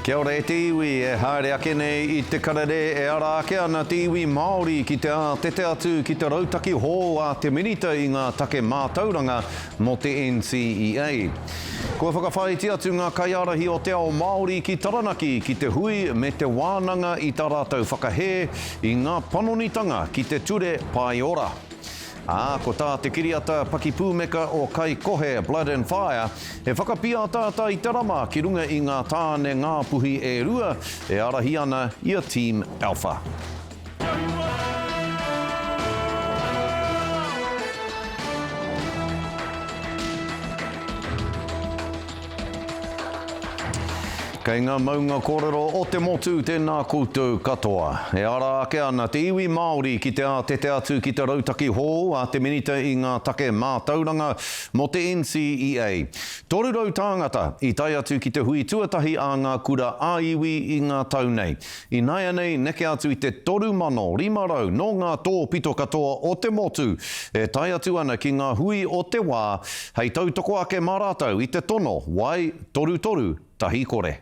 Kia ora e te iwi e haere ake nei I te karere e ara ake ana te iwi Māori ki te tete atu ki te rautaki hō a te minita I ngā take mātauranga mo te NCEA. Kua whakawhāiti atu ngā kaiarahi o te ao Māori ki Taranaki ki te hui me te wānanga I tā rātou whakahē I ngā panonitanga ki te ture pai ora. Ko tā te kiriata pakipūmeka o kai kohe Blood and Fire, e whakapia tāta I te rama ki runga I ngā tāne ngā puhi e rua, e arahi ana I a Team Alpha. Kei ngā maunga kōrero o te motu tēnā koutou katoa. E ara ake ana te iwi Māori ki te tete atu ki te rautaki hō a te minita I ngā take mātauranga mo te NCEA. Torurau tāngata I tai atu ki te hui tuatahi a ngā kura āiwi I ngā tau nei. I naia nei neke atu I te 3,500 no ngā tō pito katoa o te motu. E tai atu ana ki ngā hui o te wā, hei tautoko ake mā rātou I te tono, wai toru toru tahi kore.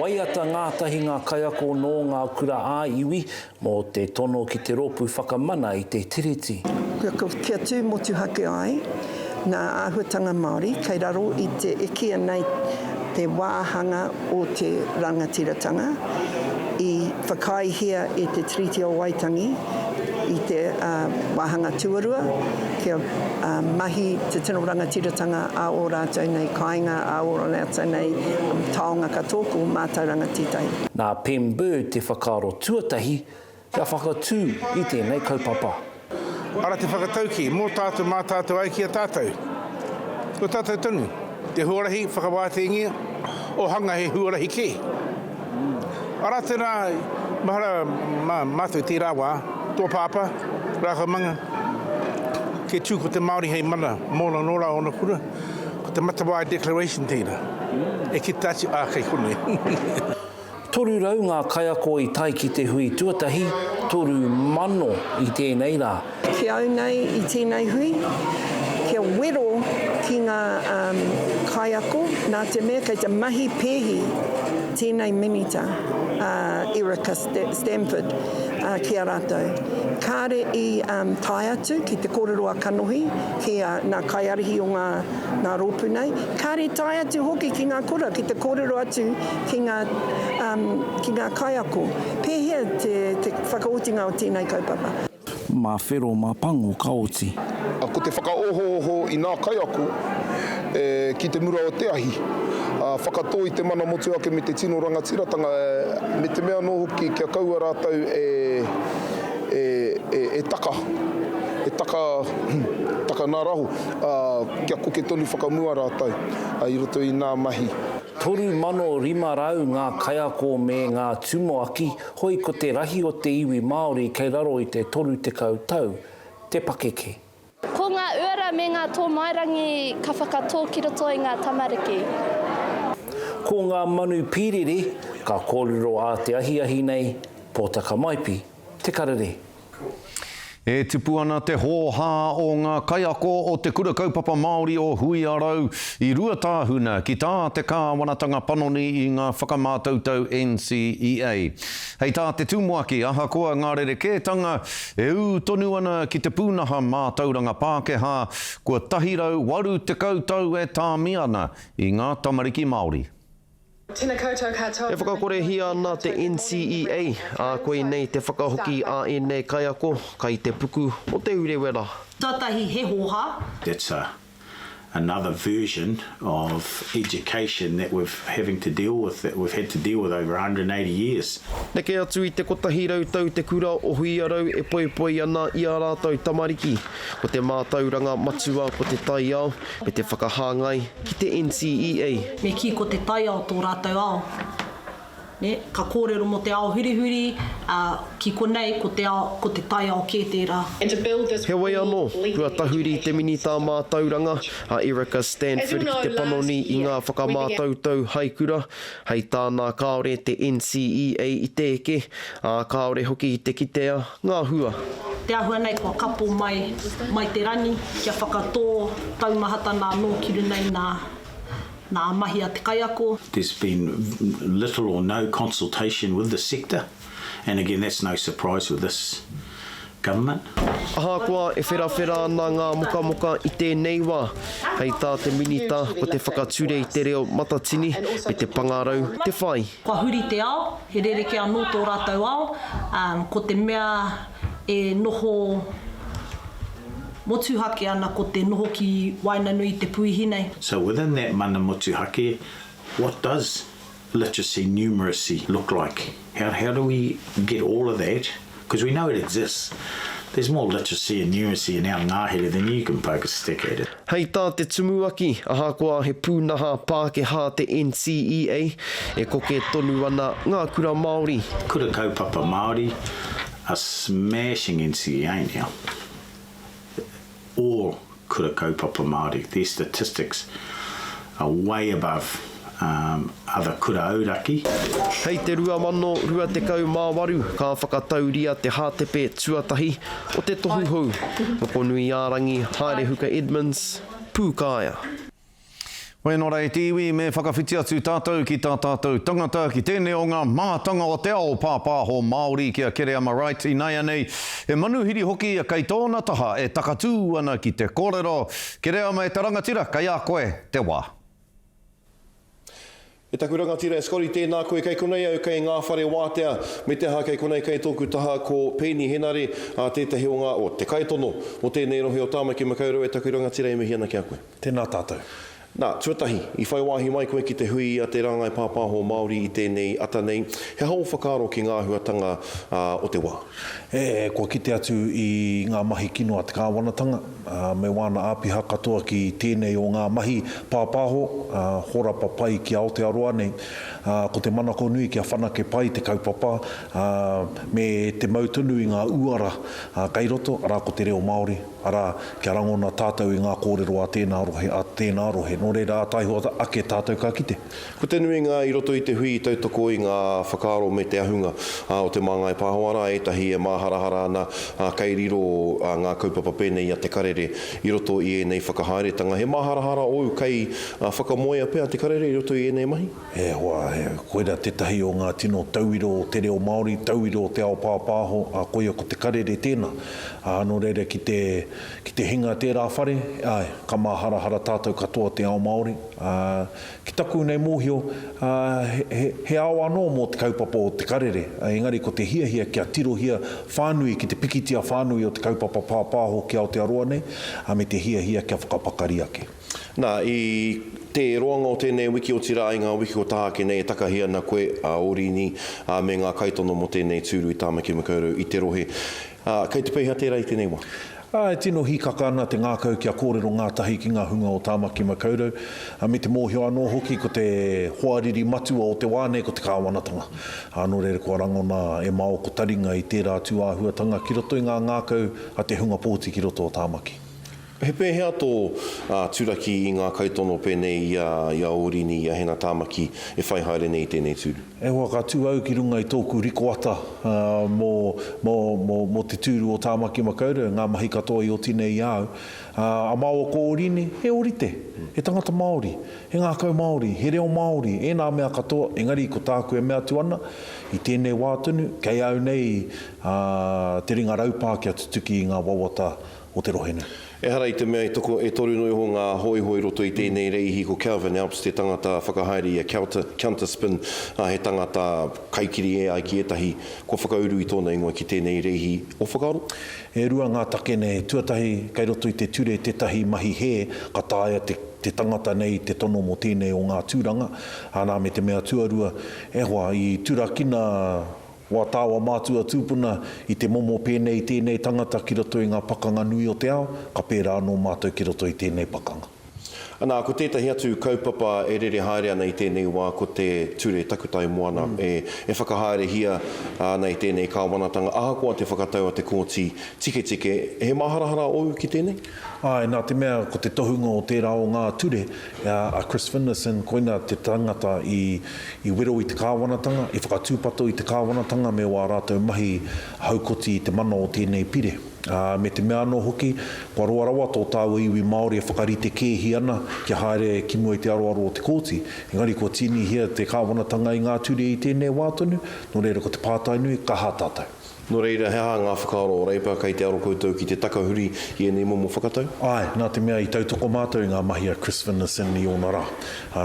Waiata ngātahi ngā kaiako no ngā kura ā-iwi mō te tono ki te rōpū whakamana I te tiriti. Kia tū motu hake ai, ngā āhuatanga Māori, kei raro I te ekia nei te wāhanga o te rangatiratanga, I whakaihia I te Treaty o Waitangi, I te wāhanga tuarua, kia mahi te tino rangatiratanga a o rātou nei kāinga, a o rātou nei taonga katoko mātou rangatitai. Nā Pembu te whakaaro tuatahi, kia whakatū I tēnei kaupapa. Ara te whakatauki, mō tātou mā tātou ai ki a tātou. Ko tātou tonu, te huarahi whakawātengia, o hanga he huarahi ke. Ara tēnā, mahara mātou te rāwā, tō pāpā, rākamanga, ke tū ko te Māori hei mana, mōna nora o na kura, ko te Matawai Declaration tēnā. E ki tāti kei kone. Toru rau ngā kaiako I tai ki te hui tuatahi, toru mano I tēnei rā. Kia au nei I tēnei hui, kia wero ki ngā kaiako, nā te mea kei te mahi pēhi tēnei minita, Erica Stanford, kia rātou. Kāre I tai atu ki te kōrero a kanohi, ki ngā kaiarihi o ngā rōpū nei. Kāre tai atu hoki ki ngā kura, ki te kōrero atu ki ngā kaiako. Pēhea te whakaotinga o tēnei kaupapa. Mā whero mā pango kaoti. Ko te whakaoho I ngā kaiako ki te mura o te ahi. Whakatō I te mana motu ake me te tino rangatiratanga, me te mea no hoki kia kaua rātou e taka. E taka nā rahu. Kia koke tonu whakamua rātou. I roto I ngā mahi. 3,500 ngā kaiako me ngā tumoaki, hoi ko te rahi o te iwi Māori kei raro I te 30 tau, te pakeke. Ko ngā uara me ngā tō mairangi ka whakatō ki roto I ngā tamariki. Ko ngā manu pīrere, ka kōrero a te ahiahi nei, pōtaka maipi, te karere. E tupu ana te hōhā o ngā kaiako o te kura kaupapa Māori o hui arau I rua tāhuna ki tā te kāwanatanga panoni I ngā whakamātautau NCEA. Hei tā te tūmuaki ahakoa ngā rerekētanga e tonu ana ki te pūnaha mātauranga Pākehā kua tahirau 80 tau e tāmi ana I ngā tamariki Māori. Tēnā koutou katoa. E whakakorehi ana te NCEA, koe nei te whakahoki a e nei kaiako, kai te puku o te urewera. Tātahi he hōhā. That's another version of education that we've having to deal with, that we've had to deal with over 180 years. Neke atu I te kotahi rautau te kura o hui arau e poipoi ana I a rātou tamariki, ko te mātauranga matua ko te tai ao, me te whakahāngai ki te NCEA. Me ki ko te tai ao tō rātou ao. Ne? Ka kōrero mo te ao hurihuri, ki konei ko te tai ao kē tērā. He wai anō, kua tahuri te minita mātauranga a Erica Stanford ki te panoni I ngā whakamātautau haikura, hei tāna kāore te NCEA I te eke, kāore hoki I te kitea ngā hua. Te ahua nei kua kapo mai te rani kia whakatō taumahata nā nō kiru nei nā mahi a te kaiako. There's been little or no consultation with the sector, and again that's no surprise with this government. Ahakoa e whera ana ngā moka i tēnei wā. Hei tā te minita ko te whakature i te reo matatini me te pangarau te whai. Kua huri te ao, he rereke anō tō rātou ao, ko te mea e noho motuhake ana ko te noho ki Wainanui te puihi nei. So within that mana motuhake, what does literacy numeracy look like? How do we get all of that? Because we know it exists. There's more literacy and numeracy in our ngāhere than you can poke a stick at it. Hei tā te tumuaki, ahakoa he pūnaha Pākehā te NCEA, e koke tonu ana ngā kura Māori. Kura kaupapa Māori are smashing NCEA now. All kura kaupapa Māori. Their statistics are way above other kura auraki. Hei te 2028, ka whakatauria te hātepe tuatahi o te tohu hou. Moko nui ārangi, haere huka Edmonds, Pūkāia. Wai nō rei tiwi me whakawhiti atu tātou ki tā tātou tangata ki tēnei o ngā mātanga o te ao pāpāho Māori kia kere ama raiti nei anei. E manuhiri hoki a kei tōna taha e takatū ana ki te kōrero. Kere ama e te rangatira, kai a koe te wā. E taku rangatira e skori tēnā koe kei konei au kei ngā whare wātea me te hā kei konei kei tōku taha ko Penny Henare a tētahi o ngā o te kaitono o tēnei rohe o Tāmaki Makaurau e taku rangatira e mihi ana ki a koe. Tēnā tātou. Nā, tuatahi, i whai wāhi mai koe ki te hui a te rangai pāpāho Māori i tēnei ata nei, he hau whakaro ki ngā huatanga o te wā. Kua kite atu i ngā mahi kino a te kāwanatanga, me wāna āpiha katoa ki tēnei o ngā mahi pāpāho, hora papai ki Aotearoa nei, ko te manako nui kia whanake pai te kaupapa, me te mautunu i ngā uara kai roto, ara ko te reo Māori, ara kia rangona tātou i ngā kōrero a tēnā rohe, nō reira tāihoa ake tātou ka kite. Ko te nui ngā i roto i te hui tautoko i ngā whakaro me te ahunga o te māngai pāhoara, etahi e māharahara ana kei riro ngā kaupapa pēnei a te karere i roto i enei whakahaeretanga. He māharahara ou kei whakamoia pēr te karere i roto i enei mahi? Koera tetahi o ngā tino tauiro o te reo Māori, tauiro o te ao pāpāho, koia ko te karere tēnā. Nō reira ki te hinga tērā whare, ka māharahara tātou katoa te ao Māori. Ki taku nei mōhio, he ao anō mō te kaupapa o te karere. Engari ko te hiahia kia tirohia whānui, ki te pikitia whānui o te kaupapa pāpāho ki Aotearoa nei, me te hiahia kia whakapakari ake. Nā, i te roanga o tēnei wiki o tira i ngā wiki o tāke nei e takahia na koe Orini me ngā kaitono mo tēnei tūru i Tāmaki Makaurau i te rohe. Kei te peiha tērā i tēnei wā? E tino hikaka ana te ngākau kia kōrero ngātahi ki ngā hunga o Tāmaki Makaurau. Me te mōhio anō hoki ko te hoariri matua o te wāne ko te kāwanatanga. Nō reira kua rangona e mao ko taringa i tērā tuāhuatanga ki roto i ngā ngākau a te hunga pōti ki roto o Tāmaki. He pēhea tō tūraki i ngā kaitono pēnei i Orini i hena Tāmaki e whai haere nei tēnei tūru? Hoa ka tū au ki runga i tōku rikoata mō te tūru o Tāmaki Makaurau, ngā mahi katoa i o tinei i au. A māua ko Orini, he orite, he tangata Māori, he ngākau Māori, he reo Māori, e nā mea katoa, engari ko tāku e mea tuana, i tēnei wātunu, kei au nei te ringa raupā kia tutuki i ngā wawata o te rohene. E hara i te mea e toru noi ho ngā hoi roto i tēnei reihi ko Calvin Alps, te tangata whakahaere i counter spin, he tangata kaikiri e ai ki etahi, ko whakauru i tōna ingoa ki tēnei reihi o whakaaro? E rua ngā takene tuatahi, kei roto i te ture tetahi mahi he, ka tāia te tangata nei te tono mo tēnei o ngā tūranga, nā me te mea tuarua, e hoa i turakina wā tāua mātua tūpuna i te momo pēnei tēnei tangata ki roto i ngā pakanga nui o te ao, ka pērā anō mātou ki roto i tēnei pakanga. Nā, ko tētahi atu kaupapa e rere haere ana i tēnei wā ko te ture takutai moana e whakahaere hia nei tēnei kāwanatanga. Ahakoa te whakatau a te kōti tike, he maharahara ou ki tēnei? Nā te mea ko te tohunga o tērā o ngā ture, a Chris Finlayson koina te tangata i wero i te kāwanatanga, i whakatūpato i te kāwanatanga me wā rātou mahi haukoti i te mana o tēnei pire. Me te mea anō hoki, kua roarawa tō tāua iwi Māori e whakarite kēhi ana kia haere ki mua i te aroaro o te kōti. Engari, kua tini hia te kāwanatanga i ngā ture i tēnei wātonu, no reira ko te pātai nui, ka hā tātou. No reira, hea ngā whakaaro o reipa kei te aro koutou ki te takahuri i e nei momo whakatau? Ai, nā te mea i tautoko mātou i ngā mahi a Chris Finlayson i ona rā.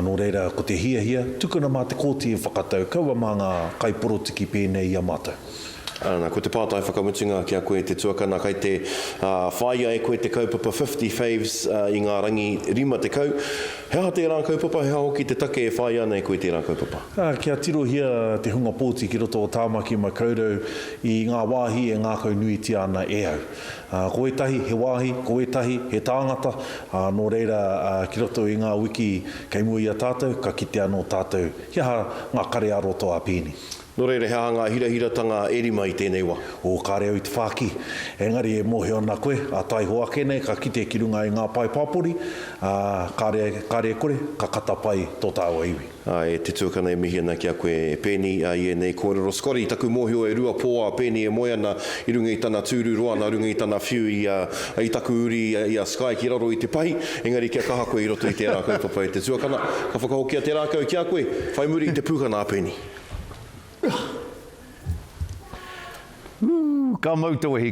No reira, ko te hia, tukuna mā te kōti e whakatau, kaua mā ngā kaiporotiki pēnei i a mātou. Ana, ko te pātai whakamutunga kia koe te tuakana, kai te whaia e koe te kaupapa 50 faves i ngā rangi rima te kau. Hea te rā kaupapa, hea hoki te take e whaia nei koe te rā kaupapa? Kia tirohia te hunga pōti ki roto o tāmaki mai kaurau i ngā wāhi e ngā kau nui ti ana e au. Koe tahi he wāhi, koe tahi he tāngata, no reira ki roto i ngā wiki kei mua i a tātou, ka kite anō tātou, hea ngā kare aroto a pēni. No reira, hea ngā hirahiratanga erima i tēnei wā. O kāre au i te whāki. Engari e mohe ona koe, a tai hoa kene, ka kite ki runga i ngā pai pāpori, kāre kore, ka kata pai tō tāua iwi. E te tuakana e mihi ana kia koe e pēni i e nei kōrero skori. Taku mōhio e rua pōa pēni e moe ana i runga i tana tūru roana, runga i tana whiu i taku uri i a Sky ki raro i te pahi. Engari kia kaha koe i roto i te rā kaupapa e te tuakana. Ka whakahokia te rā kau kia koe, whai muri i te pūhana a pēni. Ka mautawahi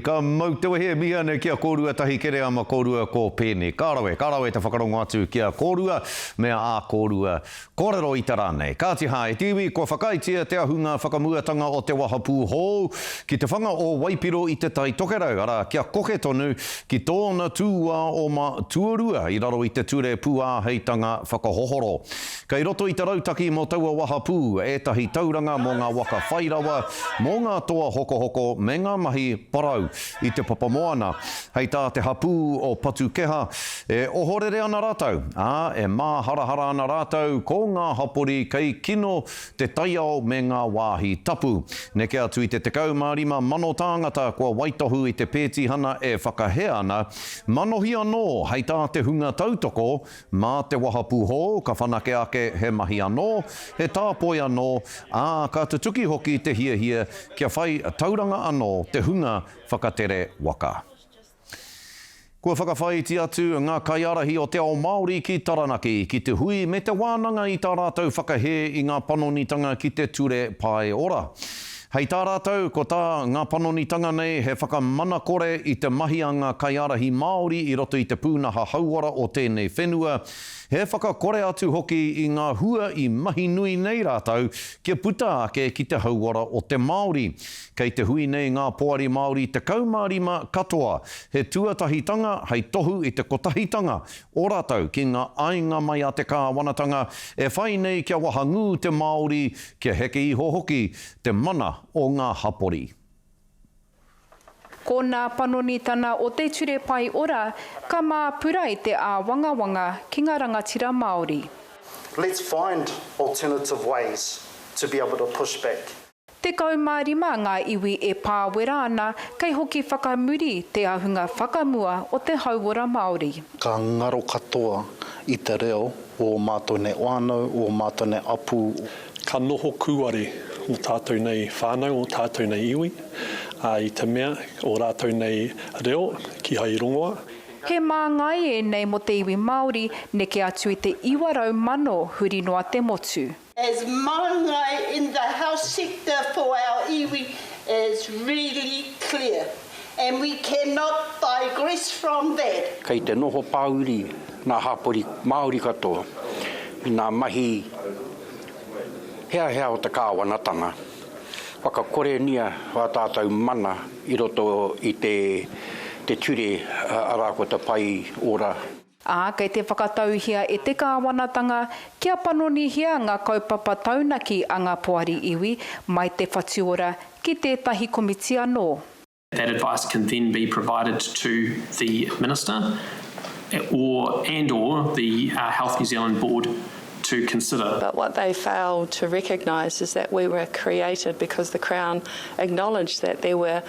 e miha nei kia kōrua tahi kere ama kōrua ko pēne. Kārawe te whakarongo atu kia kōrua, mea ā kōrua kōrero i tā rānei. Kātiha e tiwi, ko whakaitia te ahunga whakamuatanga o te wahapū hou, ki te whanga o Waipiro i te tai tokerau, ara kia koke tonu ki tōna tūua o ma tuarua i raro i te ture pūā heitanga whakahohoro. Kei roto i te rautaki mo taua wahapū, ētahi tauranga mō ngā waka whairawa, mō ngā toa hoko me ngā mahi parau i te papamoana. Hei tā te hapū o Patukeha e ohorere ana rātou. E mā harahara ana rātou ko ngā hapori kei kino te taiao me ngā wāhi tapu. Neke atu i te 15 mano tāngata kua waitohu i te pētihana e whakahea ana. Manohi anō hei tā te hunga tautoko mā te wahapū ho, ka whanake ake he mahi anō, he tāpoi anō, ka te tuki hoki te hia kia whai tauranga anō te hunga whakatere waka. Kua whakawhaiti atu ngā kaiarahi o te ao Māori ki Taranaki, ki te hui me te wānanga i tā rātou whakahe i ngā panonitanga ki te ture pai ora. Hei tā rātou, ko tā ngā panonitanga nei he whakamana kore i te mahi a ngā kaiarahi Māori i roto i te pūnaha hauara o tēnei whenua. He whakakore atu hoki i ngā hua i mahi nui nei rātou kia puta ake ki te hauara o te Māori. Kei te hui nei ngā poari Māori te kaumārima katoa. He tuatahitanga hei tohu i te kotahitanga o rātou ki ngā ainga mai a te kāwanatanga e whai nei kia wahangu te Māori kia heke iho hoki te mana o ngā hapori. Ko ngā panonitana o te ture pai ora, ka mā pura i te wangawanga ki ngā rangatira Māori. Let's find alternative ways to be able to push back. Te kaumārima ngā iwi e pāwera ana, kei hoki whakamuri te ahunga whakamua o te hauora Māori. Ka ngaro katoa i te reo o mātone wānau, o mātone apu. Ka noho kuare o tātou nei whānau, o tātou nei iwi. I te mea o rātou nei reo ki Hairongoa. He mā ngai e nei mo te iwi Māori, neke atu i te 9,000 huri noa te motu. As māngai in the health sector for our iwi is really clear and we cannot digress from that. Kei te noho pāuri nā hapori Māori katoa, i nā mahi hea o te kāwanatanga. Whakakore nia wha tātou mana i roto i te ture arako te pai ora. Kei te whakatauhia e te kāwanatanga, kia panonihia ngā kaupapa taunaki a ngā poari iwi mai te whatiora ki tētahi komiti anō. That advice can then be provided to the Minister or the Health New Zealand Board to consider. But what they failed to recognise is that we were created because the Crown acknowledged that there were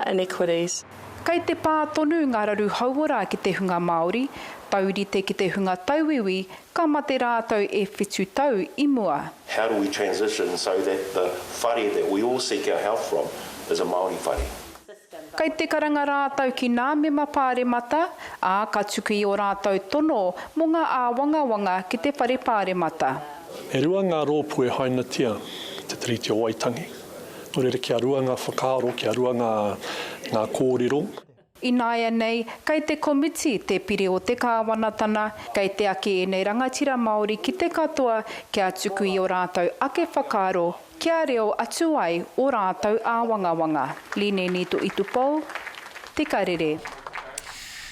inequities. Kei te pā tonu ngā raru hauora ki te hunga Māori, taurite ki te hunga tauiwi, ka mate rātou e whitu tau i mua. How do we transition so that the whare that we all seek our health from is a Māori whare? kei te karanga rātau ki nā mema pāremata, ka tuku i o rātau tono mō ngā āwangawanga ki te whare pāremata. E rua ngā rōpue hainatia te tiriti o Waitangi. Nō reira kia rua ngā whakaaro, kia rua ngā kōrero. I nāia nei, kei te komiti te pire o te kāwanatana, kei te ake e nei rangatira Māori ki te katoa, kia tuku i o rātau ake whakaaro, kia reo atu ai o rātau āwangawanga. Line ni tu itu pou, te karere.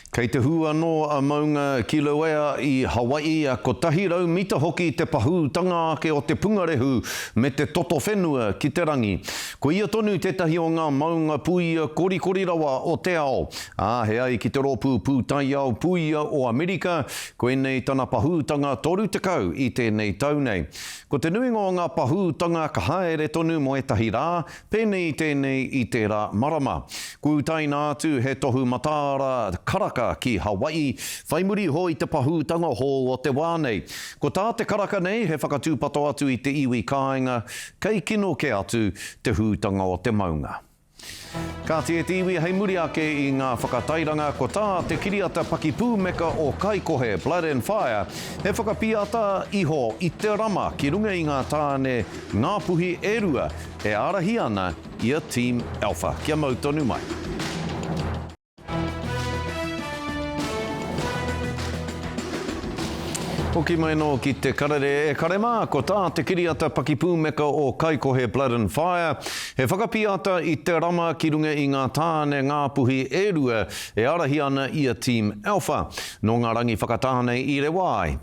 Kei te hu anō a maunga Kilauea i Hawaii a ko tahi rau mita hoki te pahūtanga ake o te pungarehu me te toto whenua ki te rangi. Ko ia tonu tetahi o ngā maunga puia korikori rawa o te ao. He ai ki te rōpū pūtai ao puia o Amerika, ko enei tana pahūtanga 30 i tēnei tau nei. Ko te nuinga o ngā pahūtanga ka haere tonu mo etahi rā, pēnei tēnei i te rā marama. Kūtaina atu he tohu matāra karaka ki Hawaii, whaimuri ho i te pahūtanga ho o te wānei. Ko tā te karaka nei, he whakatūpato atu i te iwi kāinga, kei kino ke atu te hūtanga o te maunga. Ka te iwi hei muri ake i ngā whakatairanga, ko tā te kiriata paki pūmeka o Kaikohe, Blood and Fire, he whakapiata iho i te rama ki runga i ngā tāne ngā puhi e rua, e arahi ana i a Team Alpha. Kia mau tonu mai. Hoki mai no ki te karere e karema, ko tā te kiriata paki pūmeka o Kaikohe Blood and Fire. He whakapiata i te rama ki runga i ngā tāne ngā puhi e rua, e arahi ana i a Team Alpha. No ngā rangi whakatāne i re wai.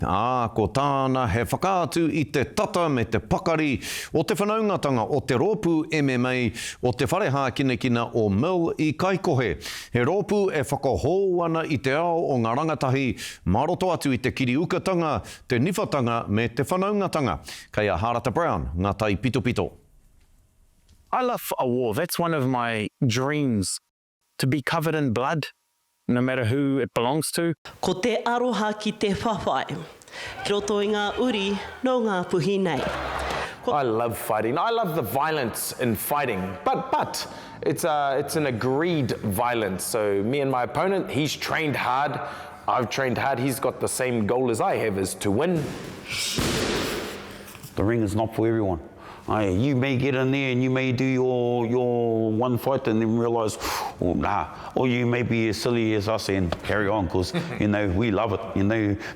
Ko tāna he whakaatu i te tata me te pakari o te whanaungatanga o te rōpū MMA o te whareha kinekina o Mill i Kaikohe. He rōpū e whakahou ana i te ao o ngā rangatahi, maroto atu i te kiriukatanga, te niwhatanga me te whanaungatanga. Kei a Harata Brown, ngā tai pito pito. I love a war. That's one of my dreams, to be covered in blood, no matter who it belongs to. Ko te aroha ki te whawhai. Ki roto i ngā uri, no ngā puhi nei. I love fighting. I love the violence in fighting, but it's an agreed violence. So me and my opponent, he's trained hard. I've trained hard. He's got the same goal as I have, is to win. The ring is not for everyone. You may get in there and you may do your one fight and then realise, oh, nah. Or you may be as silly as us and carry on because, we love it.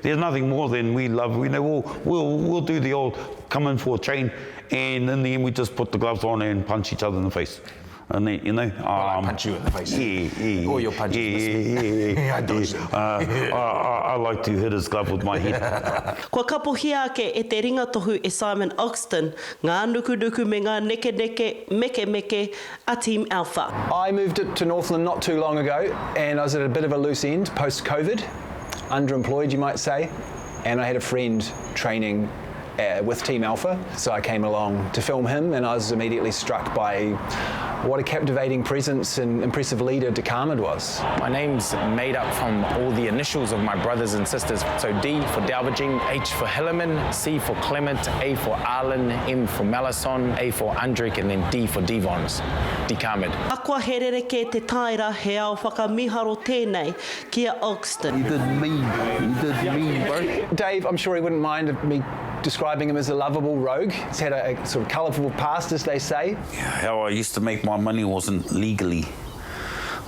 There's nothing more than we love. We'll do the old come in for a train and in the end we just put the gloves on and punch each other in the face. And then, I punch you in the face. Yeah. Or your punch yeah. I dodged it. I like to hit his glove with my head. Kua kapohia ake e te ringa tohu e Simon Oxton, ngā nuku me ngā meke a Team Alpha. I moved to Northland not too long ago and I was at a bit of a loose end post-COVID, underemployed you might say, and I had a friend training with Team Alpha, so I came along to film him and I was immediately struck by what a captivating presence and impressive leader Dikamid was. My name's made up from all the initials of my brothers and sisters. So D for Dalbajing, H for Hillerman, C for Clement, A for Arlen, M for Malison, A for Andrick, and then D for Devons. Dikamid. Akua herereke te taira he au whakamiharo tēnei kia Oxton. You did mean, bro. Dave, I'm sure he wouldn't mind me describing him as a lovable rogue. He's had a sort of colourful past, as they say. Yeah, how I used to make my money wasn't legally.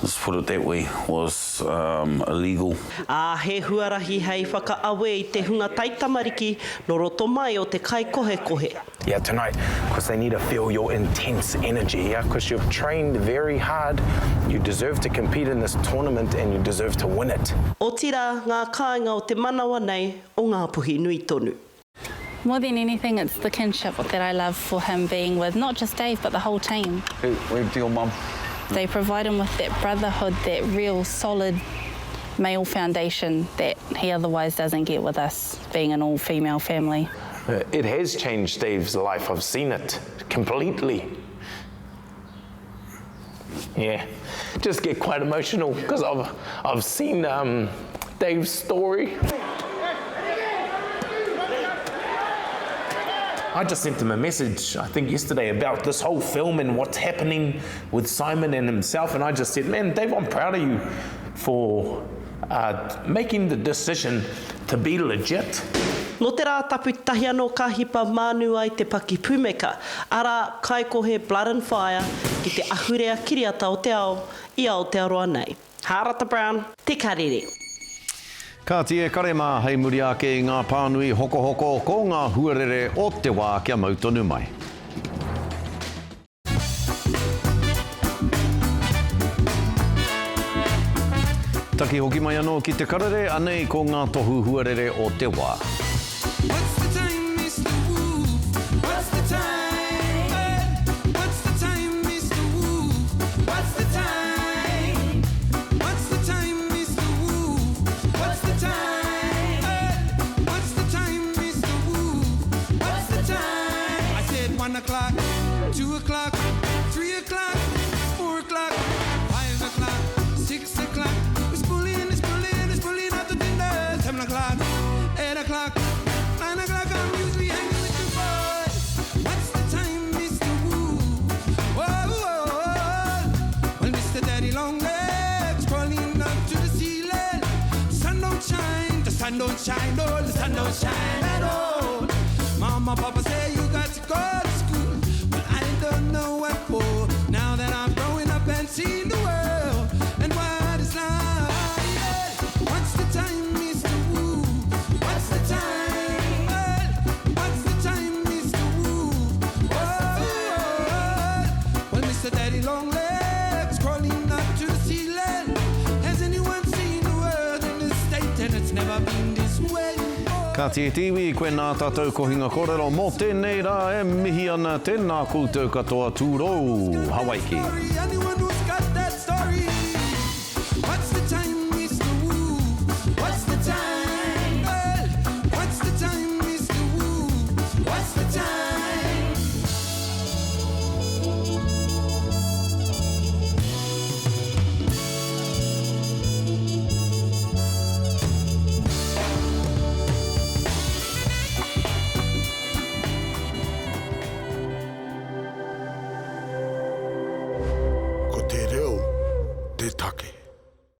Let's put it that way, was illegal. He huarahi hei whakaawe I te hunga taitamariki no roto mai o te kai kohe. Yeah, tonight, because they need to feel your intense energy, yeah, because you've trained very hard. You deserve to compete in this tournament and you deserve to win it. O tira ngā kāinga o te manawa nei o ngā puhi nui tonu. More than anything, it's the kinship that I love for him being with not just Dave, but the whole team. Where's your mum? They provide him with that brotherhood, that real solid male foundation that he otherwise doesn't get with us, being an all-female family. It has changed Dave's life. I've seen it completely. Yeah, just get quite emotional because I've seen Dave's story. I just sent him a message, I think yesterday, about this whole film and what's happening with Simon and himself. And I just said, man, Dave, I'm proud of you for making the decision to be legit. No te rā tapu tahi anō ka hipa mānu ai te paki pūmeka, ara kai ko he Blood and Fire ki te ahurea kiriata o te ao i Aotearoa nei. Harata Brown, te karere. Ka tie karema hei muri ake i ngā pānui hoko hoko ko ngā huarere o te wā kia mautonu mai. Taki hoki mai anō ki te karere, anei ko ngā tohu huarere o te wā. Don't shine, no, the sun don't shine at all. Mama, Papa say you got to go to school, but I don't know what for. Now that I'm growing up and seeing the world and what it's like. What's the time, Mr. Wu? What's the time? What's the time, Mr. Wu? Well, Mr. Daddy Longlegs crawling up to the ceiling. Has anyone seen the world in this state? And it's never been this way. Ka tie tiwi, koe nā tātou kohinga kōrero mō tēnei rā e mihi ana tēnā koutou katoa tūrou. Hawaii ki.